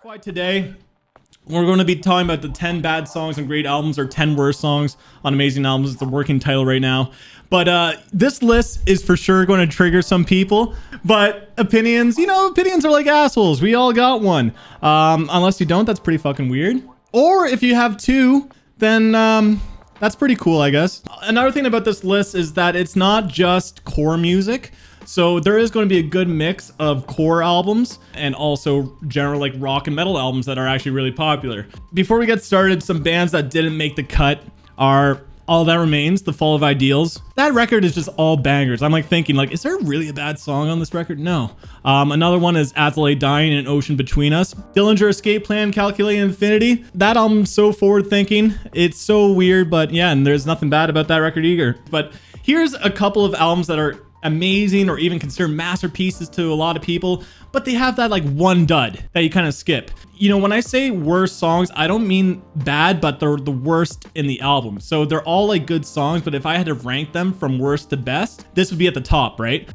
why today we're going to be talking about the 10 bad songs on great albums, or 10 worst songs on amazing albums. It's a working title right now. But this list is for sure going to trigger some people. But opinions, opinions are like assholes. We all got one. Unless you don't, that's pretty fucking weird. Or if you have two, then that's pretty cool, I guess. Another thing about this list is that it's not just core music. So there is going to be a good mix of core albums and also general like rock and metal albums that are actually really popular. Before we get started, some bands that didn't make the cut are All That Remains, The Fall of Ideals. That record is just all bangers. I'm like thinking, like, is there really a bad song on this record? No. Another one is As I Lay Dying and Ocean Between Us. Dillinger Escape Plan, Calculating Infinity. That album's so forward thinking. It's so weird, but yeah, and there's nothing bad about that record either. But here's a couple of albums that are amazing or even considered masterpieces to a lot of people, but they have that like one dud that you kind of skip. When I say worst songs, I don't mean bad, but they're the worst in the album. So they're all like good songs, but if I had to rank them from worst to best, this would be at the top, right?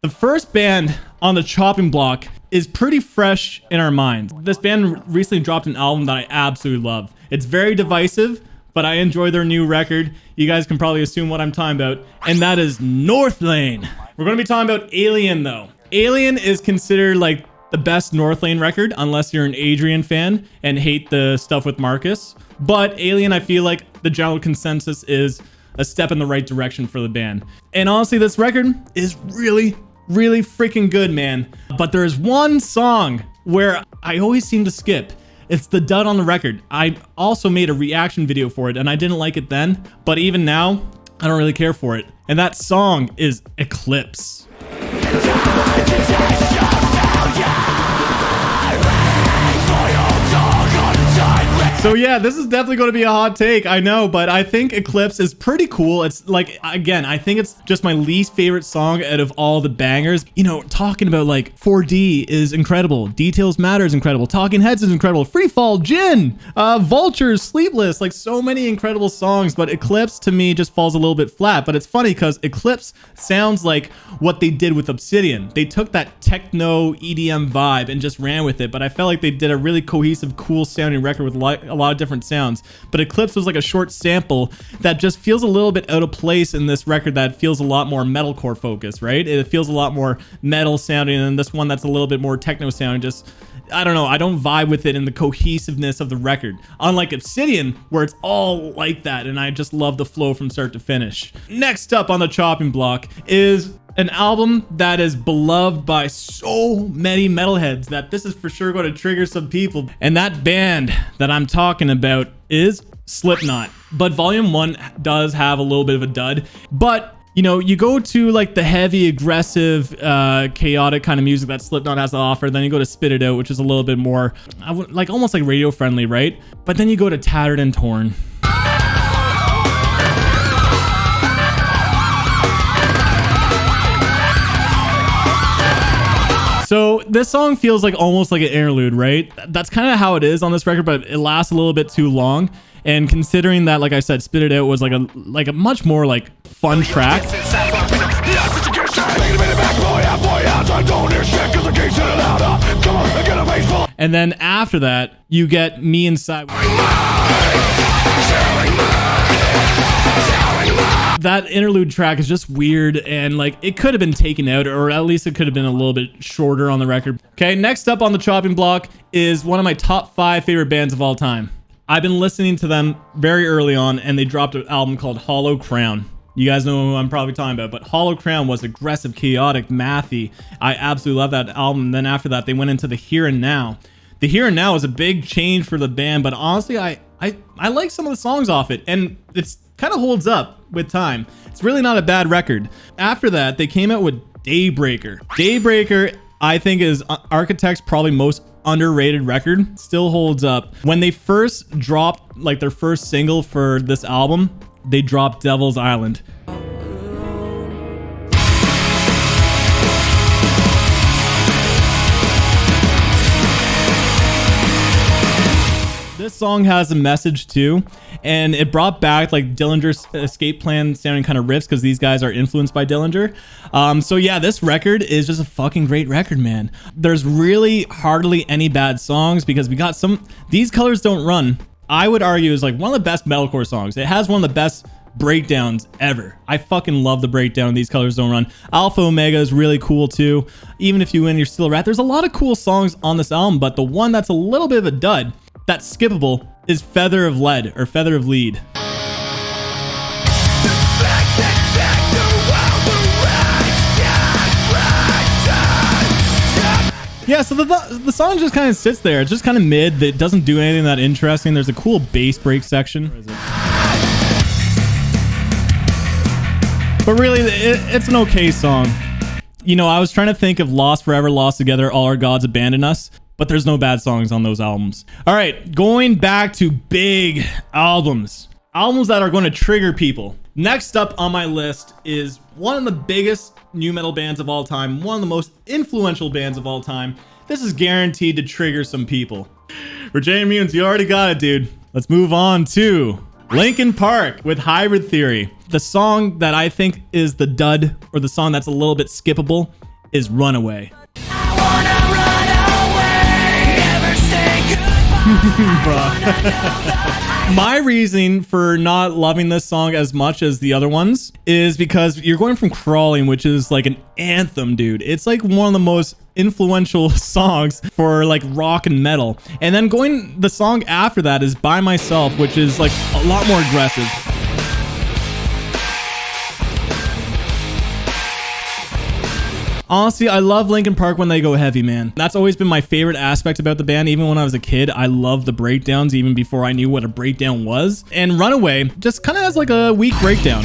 The first band on the chopping block is pretty fresh in our minds. This band recently dropped an album that I absolutely love. It's very divisive, but I enjoy their new record. You guys can probably assume what I'm talking about, and that is Northlane. We're gonna be talking about Alien though. Alien is considered like the best Northlane record, unless you're an Adrian fan and hate the stuff with Marcus. But Alien, I feel like the general consensus is a step in the right direction for the band. And honestly, this record is really, really freaking good, man. But there's one song where I always seem to skip. It's the dud on the record. I also made a reaction video for it and I didn't like it then, but even now, I don't really care for it. And that song is Eclipse. So yeah, this is definitely going to be a hot take, I know, but I think Eclipse is pretty cool. It's like, again, I think it's just my least favorite song out of all the bangers. Talking about like 4D is incredible. Details Matter is incredible. Talking Heads is incredible. Free Fall, Gin, Vultures, Sleepless, like so many incredible songs, but Eclipse to me just falls a little bit flat. But it's funny because Eclipse sounds like what they did with Obsidian. They took that techno EDM vibe and just ran with it, but I felt like they did a really cohesive, cool sounding record with a lot of different sounds. But Eclipse was like a short sample that just feels a little bit out of place in this record that feels a lot more metalcore focused, right? It feels a lot more metal sounding, and this one that's a little bit more techno sounding, just, I don't know, I don't vibe with it in the cohesiveness of the record. Unlike Obsidian, where it's all like that, and I just love the flow from start to finish. Next up on the chopping block is an album that is beloved by so many metalheads that this is for sure going to trigger some people. And that band that I'm talking about is Slipknot. But Volume 1 does have a little bit of a dud. But, you go to like the heavy, aggressive, chaotic kind of music that Slipknot has to offer. Then you go to Spit It Out, which is a little bit more, like almost like radio friendly, right? But then you go to Tattered and Torn. So this song feels like almost like an interlude, right? That's kind of how it is on this record, but it lasts a little bit too long. And considering that, like I said, Spit It Out was like a much more like fun track. And then after that, you get Me Inside. That interlude track is just weird, and like it could have been taken out, or at least it could have been a little bit shorter on the record. Okay, next up on the chopping block is one of my top 5 favorite bands of all time. I've been listening to them very early on, and they dropped an album called Hollow Crown. You guys know who I'm probably talking about, but Hollow Crown was aggressive, chaotic, mathy. I absolutely love that album. Then after that, they went into The Here and Now. The Here and Now is a big change for the band, but honestly, I like some of the songs off it, and it's kind of holds up with time. It's really not a bad record. After that, they came out with Daybreaker. Daybreaker, I think, is Architect's probably most underrated record. Still holds up. When they first dropped like their first single for this album, they dropped Devil's Island. This song has a message too, and it brought back like Dillinger's Escape Plan sounding kind of riffs because these guys are influenced by Dillinger. So yeah, this record is just a fucking great record, man. There's really hardly any bad songs because we got some. These Colors Don't Run, I would argue, is like one of the best metalcore songs. It has one of the best breakdowns ever. I fucking love the breakdown. These Colors Don't Run. Alpha Omega is really cool too. Even if you win, you're still a rat. There's a lot of cool songs on this album, but the one that's a little bit of a dud, that's skippable, is Feather of Lead or Feather of Lead. Yeah, so the song just kind of sits there. It's just kind of mid. It doesn't do anything that interesting. There's a cool bass break section. But really, it's an okay song. You know, I was trying to think of Lost Forever, Lost Together, All Our Gods Abandon Us, but there's no bad songs on those albums. All right, going back to big albums. Albums that are going to trigger people. Next up on my list is one of the biggest nu metal bands of all time, one of the most influential bands of all time. This is guaranteed to trigger some people. For Jay Mutants, you already got it, dude. Let's move on to Linkin Park with Hybrid Theory. The song that I think is the dud, or the song that's a little bit skippable, is Runaway. I wanna run away, never say goodbye. My reasoning for not loving this song as much as the other ones is because you're going from Crawling, which is like an anthem, dude. It's like one of the most influential songs for like rock and metal. And then the song after that is By Myself, which is like a lot more aggressive. Honestly, I love Linkin Park when they go heavy, man. That's always been my favorite aspect about the band. Even when I was a kid, I loved the breakdowns, even before I knew what a breakdown was. And Runaway just kind of has like a weak breakdown.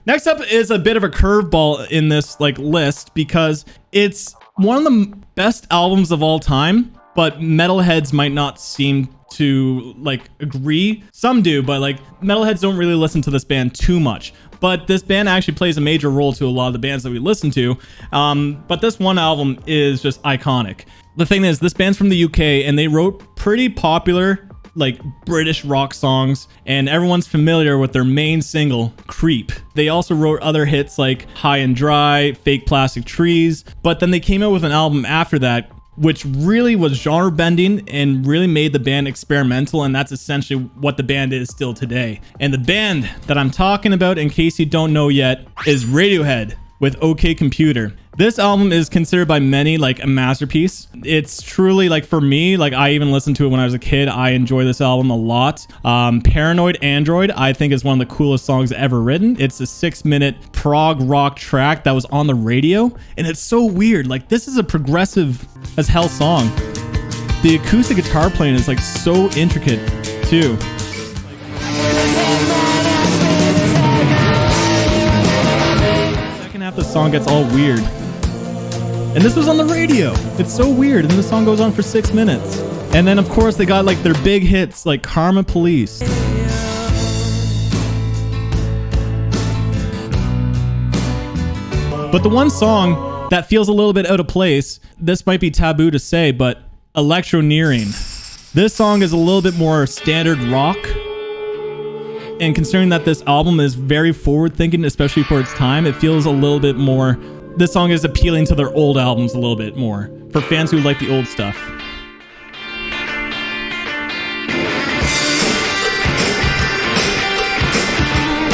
Next up is a bit of a curveball in this like list because it's one of the best albums of all time, but metalheads might not seem to like agree. Some do, but like metalheads don't really listen to this band too much. But this band actually plays a major role to a lot of the bands that we listen to. But this one album is just iconic. The thing is, this band's from the UK and they wrote pretty popular like British rock songs, and everyone's familiar with their main single, Creep. They also wrote other hits like High and Dry, Fake Plastic Trees, but then they came out with an album after that which really was genre bending and really made the band experimental, and that's essentially what the band is still today. And the band that I'm talking about, in case you don't know yet, is Radiohead with OK Computer. This album is considered by many like a masterpiece. It's truly like, for me, like I even listened to it when I was a kid. I enjoy this album a lot. Paranoid Android, I think, is one of the coolest songs ever written. It's a 6-minute prog rock track that was on the radio, and it's so weird. Like, this is a progressive as hell song. The acoustic guitar playing is like so intricate too. Second half the song gets all weird. And this was on the radio. It's so weird. And the song goes on for 6 minutes. And then, of course, they got like their big hits like Karma Police. But the one song that feels a little bit out of place, this might be taboo to say, but Electroneering. This song is a little bit more standard rock. And considering that this album is very forward thinking, especially for its time, it feels a little bit more... This song is appealing to their old albums a little bit more, for fans who like the old stuff.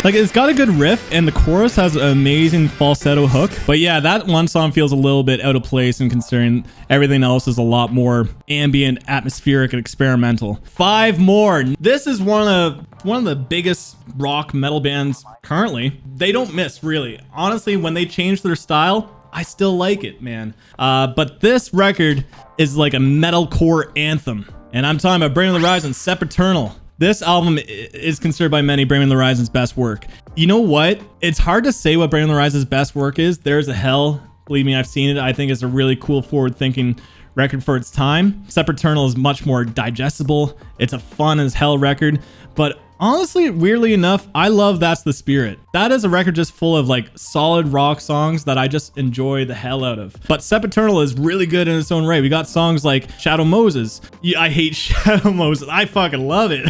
Like, it's got a good riff, and the chorus has an amazing falsetto hook. But yeah, that one song feels a little bit out of place, and considering everything else is a lot more ambient, atmospheric, and experimental. 5 more. This is one of the biggest rock metal bands currently. They don't miss, really. Honestly, when they change their style, I still like it, man. But this record is like a metalcore anthem. And I'm talking about Bring Me the Horizon, Sempiternal. This album is considered by many Bring Me the Horizon's best work. You know what? It's hard to say what Bring Me the Horizon's best work is. There's a Hell. Believe me, I've seen it. I think it's a really cool, forward-thinking record for its time. Sempiternal is much more digestible. It's a fun as hell record. But honestly, weirdly enough, I love That's the Spirit. That is a record just full of like solid rock songs that I just enjoy the hell out of. But Sempiternal is really good in its own right. We got songs like Shadow Moses. Yeah, I hate Shadow Moses. I fucking love it.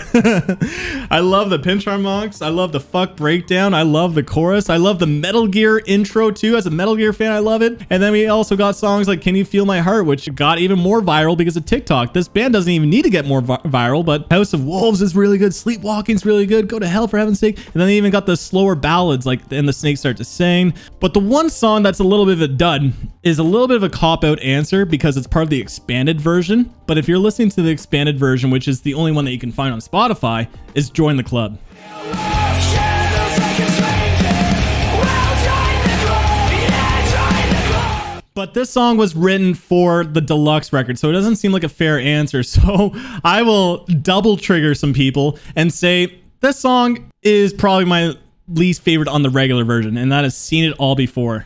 I love the pinch harmonics. I love the fuck breakdown. I love the chorus. I love the Metal Gear intro too. As a Metal Gear fan, I love it. And then we also got songs like Can You Feel My Heart, which got even more viral because of TikTok. This band doesn't even need to get more viral, but House of Wolves is really good. Sleepwalking's really good. Go to Hell, for heaven's sake. And then they even got the slower ballads like And the Snakes Start to Sing. But the one song that's a little bit of a dud is a little bit of a cop-out answer because it's part of the expanded version. But if you're listening to the expanded version, which is the only one that you can find on Spotify, is Join the Club. But this song was written for the deluxe record, so it doesn't seem like a fair answer. So I will double trigger some people and say this song is probably my least favorite on the regular version, and that is Seen It All Before.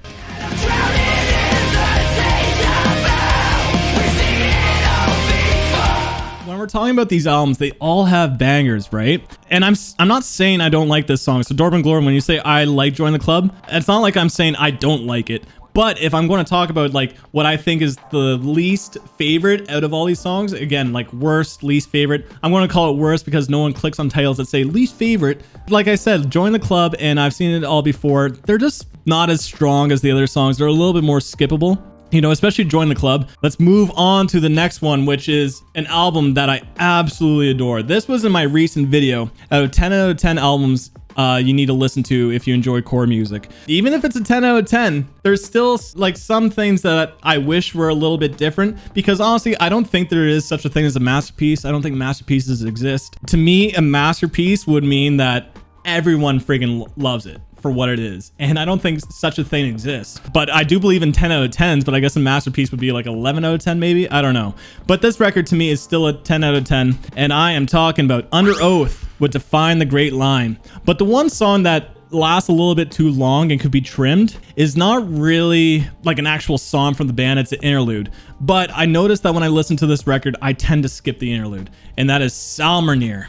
When we're talking about these albums, they all have bangers, right? And I'm not saying I don't like this song. So Dorban Glory, when you say I like Join the Club, it's not like I'm saying I don't like it. But if I'm going to talk about like what I think is the least favorite out of all these songs, again, like worst, least favorite, I'm going to call it worst because no one clicks on titles that say least favorite. Like I said, Join the Club and I've Seen It All Before, they're just not as strong as the other songs. They're a little bit more skippable, you know, especially Join the Club. Let's move on to the next one, which is an album that I absolutely adore. This was in my recent video. Out of 10 out of 10 albums you need to listen to if you enjoy core music. Even if it's a 10 out of 10, there's still like some things that I wish were a little bit different, because honestly, I don't think there is such a thing as a masterpiece. I don't think masterpieces exist. To me, a masterpiece would mean that everyone friggin' loves it for what it is. And I don't think such a thing exists. But I do believe in 10 out of 10s, but I guess a masterpiece would be like 11 out of 10 maybe? I don't know. But this record to me is still a 10 out of 10. And I am talking about Underoath with Define the Great Line. But the one song that lasts a little bit too long and could be trimmed is not really like an actual song from the band. It's an interlude. But I noticed that when I listen to this record, I tend to skip the interlude. And that is Salmernir.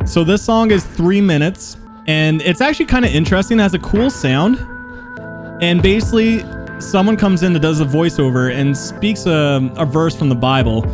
So this song is 3 minutes. And it's actually kind of interesting. It has a cool sound. And basically, someone comes in that does a voiceover and speaks a verse from the Bible.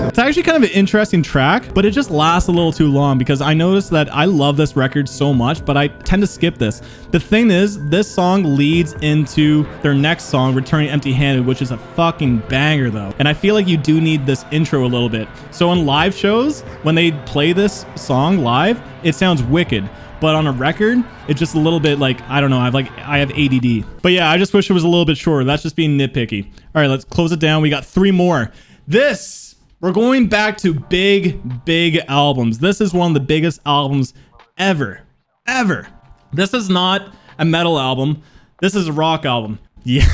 It's actually kind of an interesting track, but it just lasts a little too long because I noticed that I love this record so much, but I tend to skip this. The thing is, this song leads into their next song, Returning Empty-Handed, which is a fucking banger though. And I feel like you do need this intro a little bit. So on live shows, when they play this song live, it sounds wicked. But on a record, it's just a little bit like, I don't know, I have ADD. But yeah, I just wish it was a little bit shorter. That's just being nitpicky. All right, let's close it down. We got 3 more. We're going back to big albums. This is one of the biggest albums ever. This is not a metal album. This is a rock album. Yeah.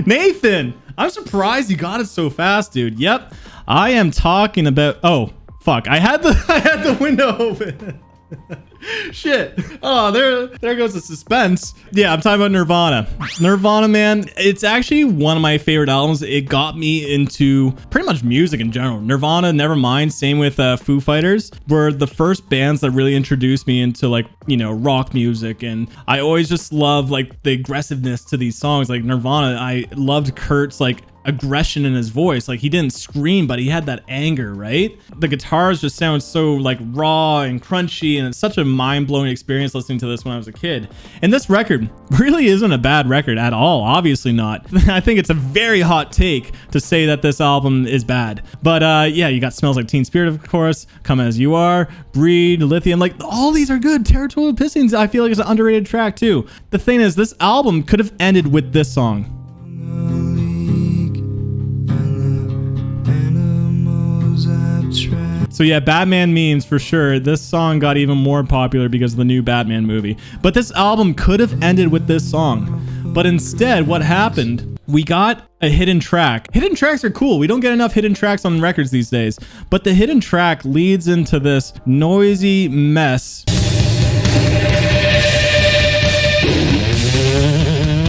Nathan, I'm surprised you got it so fast, dude. Yep. I am talking about, oh, fuck. I had the window open. Shit. Oh, there goes the suspense. Yeah, I'm talking about Nirvana. Nirvana, man, it's actually one of my favorite albums. It got me into pretty much music in general. Nirvana, Nevermind, same with Foo Fighters, were the first bands that really introduced me into like, you know, rock music. And I always just love like the aggressiveness to these songs. Like Nirvana, I loved Kurt's like aggression in his voice. Like he didn't scream, but he had that anger, right? The guitars just sound so like raw and crunchy, and it's such a mind-blowing experience listening to this when I was a kid. And this record really isn't a bad record at all. Obviously not. I think it's a very hot take to say that this album is bad. But yeah, you got Smells Like Teen Spirit, of course, Come As You Are, Breed, Lithium, like all these are good. Territorial Pistons, I feel like it's an underrated track too. The thing is, this album could have ended with this song. So yeah, Batman memes for sure. This song got even more popular because of the new Batman movie. But this album could have ended with this song. But instead, what happened, we got a hidden track. Hidden tracks are cool. We don't get enough hidden tracks on records these days. But the hidden track leads into this noisy mess.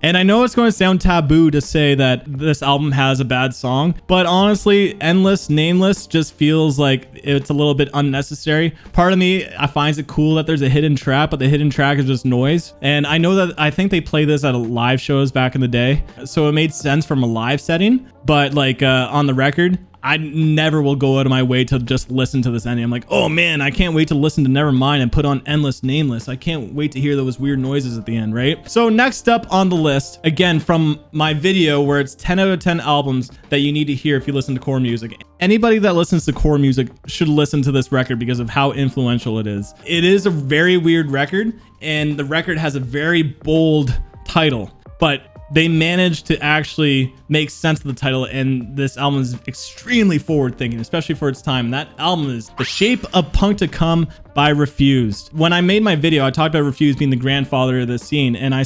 And I know it's going to sound taboo to say that this album has a bad song, but honestly, Endless Nameless just feels like it's a little bit unnecessary. Part of me, I finds it cool that there's a hidden track, but the hidden track is just noise. And I know that I think they play this at live shows back in the day, so it made sense from a live setting, but like on the record, I never will go out of my way to just listen to this ending. I'm like, oh man, I can't wait to listen to Nevermind and put on Endless Nameless. I can't wait to hear those weird noises at the end, right? So next up on the list, again, from my video where it's 10 out of 10 albums that you need to hear if you listen to core music. Anybody that listens to core music should listen to this record because of how influential it is. It is a very weird record, and the record has a very bold title, but they managed to actually make sense of the title, and this album is extremely forward thinking, especially for its time. And that album is The Shape of Punk to Come by Refused. When I made my video, I talked about Refused being the grandfather of the scene, and I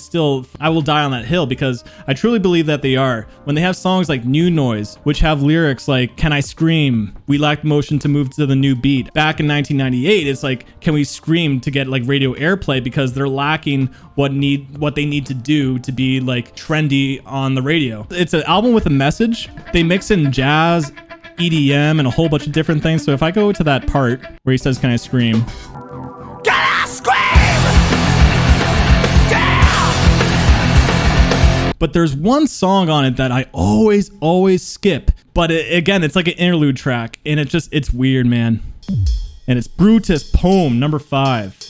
will die on that hill because I truly believe that they are. When they have songs like New Noise, which have lyrics like, can I scream? We lack motion to move to the new beat. Back in 1998, it's like, can we scream to get like radio airplay because they're lacking what they need to do to be like trendy on the radio. It's an album with a message. They mix in jazz, EDM, and a whole bunch of different things. So if I go to that part where he says, can I scream? Can I scream? Yeah! But there's one song on it that I always skip. But again, it's like an interlude track, and it's weird, man. And it's Brutus Poem, number 5.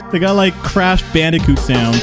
They got like Crash Bandicoot sounds.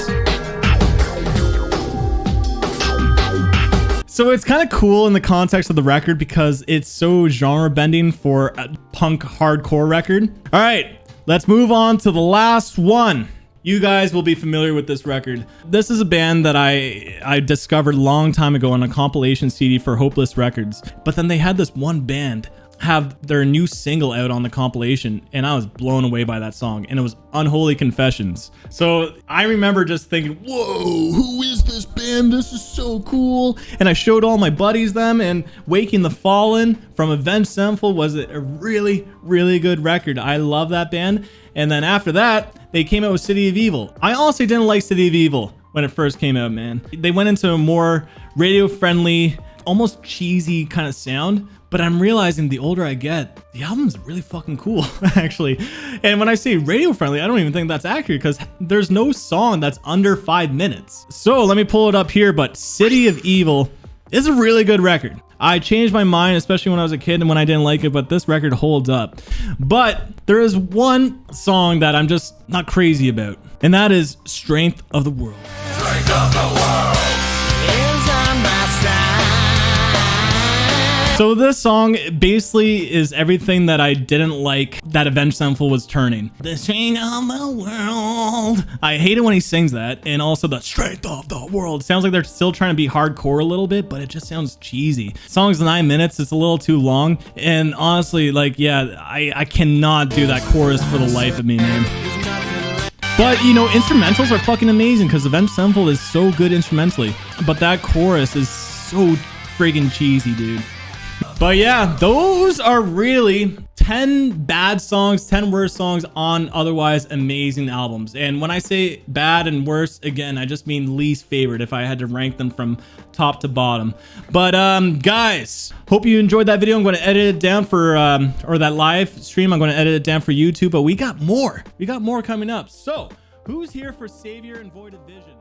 So it's kind of cool in the context of the record because it's so genre bending for a punk hardcore record. All right, let's move on to the last one. You guys will be familiar with this record. This is a band that I discovered a long time ago on a compilation CD for Hopeless Records. But then they had this one band have their new single out on the compilation, and I was blown away by that song, and it was Unholy Confessions. So I remember just thinking, whoa, who is this band? This is so cool. And I showed all my buddies them, and Waking the Fallen from Avenged Sevenfold was a really, really good record. I love that band. And then after that, they came out with City of Evil. I honestly didn't like City of Evil when it first came out, man. They went into a more radio-friendly, almost cheesy kind of sound. But I'm realizing the older I get, the album's really fucking cool, actually. And when I say radio friendly, I don't even think that's accurate because there's no song that's under 5 minutes. So let me pull it up here, but City of Evil is a really good record. I changed my mind, especially when I was a kid and when I didn't like it, but this record holds up. But there is one song that I'm just not crazy about, and that is Strength of the World. Strength of the World is on my side. So this song basically is everything that I didn't like that Avenged Sevenfold was turning. The strength of the world. I hate it when he sings that, and also the strength of the world. It sounds like they're still trying to be hardcore a little bit, but it just sounds cheesy. The song's 9 minutes, it's a little too long, and honestly, like, yeah, I cannot do that chorus for the life of me, man. But, you know, instrumentals are fucking amazing because Avenged Sevenfold is so good instrumentally, but that chorus is so friggin' cheesy, dude. But yeah, those are really 10 bad songs, 10 worst songs on otherwise amazing albums. And when I say bad and worst, again, I just mean least favorite if I had to rank them from top to bottom. But guys, hope you enjoyed that video. I'm going to edit it down for, or that live stream, I'm going to edit it down for YouTube, but we got more. We got more coming up. So who's here for Savior and Void of Vision?